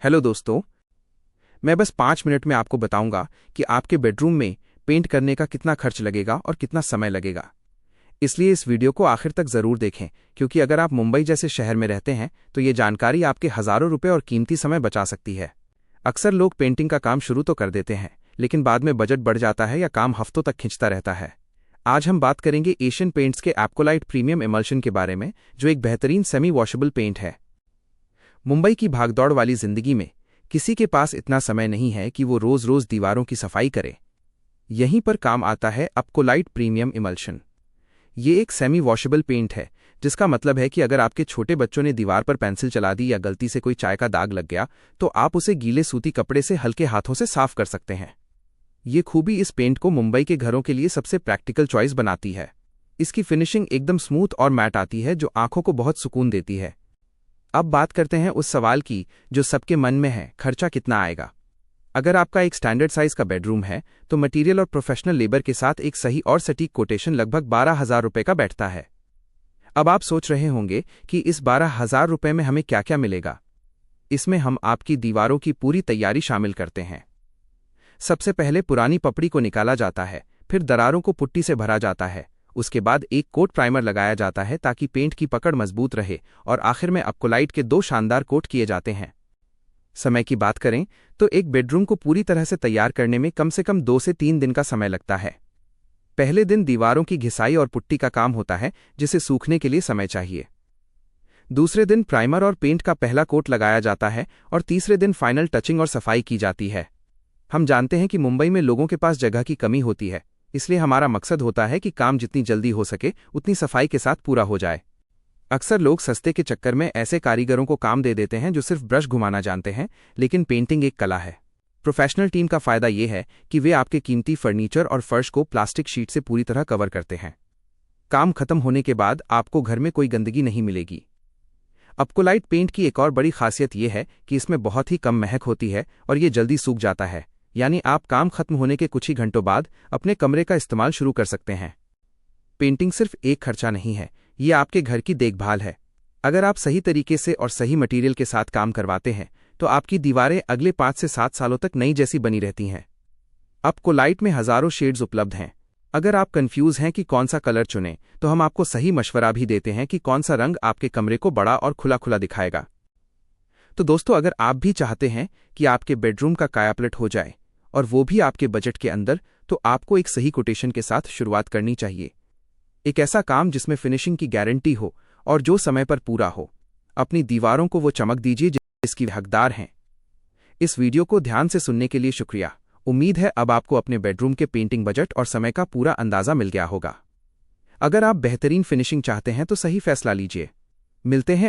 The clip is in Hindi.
हेलो दोस्तों, मैं बस 5 मिनट में आपको बताऊंगा कि आपके बेडरूम में पेंट करने का कितना खर्च लगेगा और कितना समय लगेगा। इसलिए इस वीडियो को आखिर तक ज़रूर देखें, क्योंकि अगर आप मुंबई जैसे शहर में रहते हैं तो ये जानकारी आपके हज़ारों रुपए और कीमती समय बचा सकती है। अक्सर लोग पेंटिंग का काम शुरू तो कर देते हैं, लेकिन बाद में बजट बढ़ जाता है या काम हफ्तों तक खिंचता रहता है। आज हम बात करेंगे एशियन पेंट्स के एप्कोलाइट प्रीमियम इमल्शन के बारे में, जो एक बेहतरीन सेमी वॉशेबल पेंट है। मुंबई की भागदौड़ वाली जिंदगी में किसी के पास इतना समय नहीं है कि वो रोज रोज दीवारों की सफाई करे। यहीं पर काम आता है एप्कोलाइट प्रीमियम इमल्शन। ये एक सेमी वॉशेबल पेंट है, जिसका मतलब है कि अगर आपके छोटे बच्चों ने दीवार पर पेंसिल चला दी या गलती से कोई चाय का दाग लग गया, तो आप उसे गीले सूती कपड़े से हल्के हाथों से साफ कर सकते हैं। ये खूबी इस पेंट को मुंबई के घरों के लिए सबसे प्रैक्टिकल चॉइस बनाती है। इसकी फिनिशिंग एकदम स्मूथ और मैट आती है, जो आंखों को बहुत सुकून देती है। अब बात करते हैं उस सवाल की जो सबके मन में है, खर्चा कितना आएगा। अगर आपका एक स्टैंडर्ड साइज का बेडरूम है तो मटेरियल और प्रोफेशनल लेबर के साथ एक सही और सटीक कोटेशन लगभग 12,000 रुपये का बैठता है। अब आप सोच रहे होंगे कि इस 12,000 रुपये में हमें क्या क्या मिलेगा। इसमें हम आपकी दीवारों की पूरी तैयारी शामिल करते हैं। सबसे पहले पुरानी पपड़ी को निकाला जाता है, फिर दरारों को पुट्टी से भरा जाता है। उसके बाद एक कोट प्राइमर लगाया जाता है ताकि पेंट की पकड़ मजबूत रहे, और आखिर में एप्कोलाइट के 2 शानदार कोट किए जाते हैं। समय की बात करें तो एक बेडरूम को पूरी तरह से तैयार करने में कम से कम 2 से 3 दिन का समय लगता है। पहले दिन दीवारों की घिसाई और पुट्टी का काम होता है, जिसे सूखने के लिए समय चाहिए। दूसरे दिन प्राइमर और पेंट का पहला कोट लगाया जाता है, और तीसरे दिन फाइनल टचिंग और सफाई की जाती है। हम जानते हैं कि मुंबई में लोगों के पास जगह की कमी होती है, इसलिए हमारा मकसद होता है कि काम जितनी जल्दी हो सके उतनी सफाई के साथ पूरा हो जाए। अक्सर लोग सस्ते के चक्कर में ऐसे कारीगरों को काम दे देते हैं जो सिर्फ ब्रश घुमाना जानते हैं, लेकिन पेंटिंग एक कला है। प्रोफेशनल टीम का फायदा यह है कि वे आपके कीमती फर्नीचर और फर्श को प्लास्टिक शीट से पूरी तरह कवर करते हैं। काम खत्म होने के बाद आपको घर में कोई गंदगी नहीं मिलेगी। एप्कोलाइट पेंट की एक और बड़ी खासियत यह है कि इसमें बहुत ही कम महक होती है और ये जल्दी सूख जाता है, यानी आप काम खत्म होने के कुछ ही घंटों बाद अपने कमरे का इस्तेमाल शुरू कर सकते हैं। पेंटिंग सिर्फ एक खर्चा नहीं है, ये आपके घर की देखभाल है। अगर आप सही तरीके से और सही मटेरियल के साथ काम करवाते हैं तो आपकी दीवारें अगले 5 से 7 सालों तक नई जैसी बनी रहती हैं। एप्कोलाइट में हजारों शेड्स उपलब्ध हैं। अगर आप कंफ्यूज हैं कि कौन सा कलर चुनें, तो हम आपको सही मशवरा भी देते हैं कि कौन सा रंग आपके कमरे को बड़ा और खुला खुला दिखाएगा। तो दोस्तों, अगर आप भी चाहते हैं कि आपके बेडरूम का कायापलट हो जाए, और वो भी आपके बजट के अंदर, तो आपको एक सही कोटेशन के साथ शुरुआत करनी चाहिए। एक ऐसा काम जिसमें फिनिशिंग की गारंटी हो और जो समय पर पूरा हो। अपनी दीवारों को वो चमक दीजिए जिसकी वे हकदार हैं। इस वीडियो को ध्यान से सुनने के लिए शुक्रिया। उम्मीद है अब आपको अपने बेडरूम के पेंटिंग बजट और समय का पूरा अंदाजा मिल गया होगा। अगर आप बेहतरीन फिनिशिंग चाहते हैं तो सही फैसला लीजिए। मिलते हैं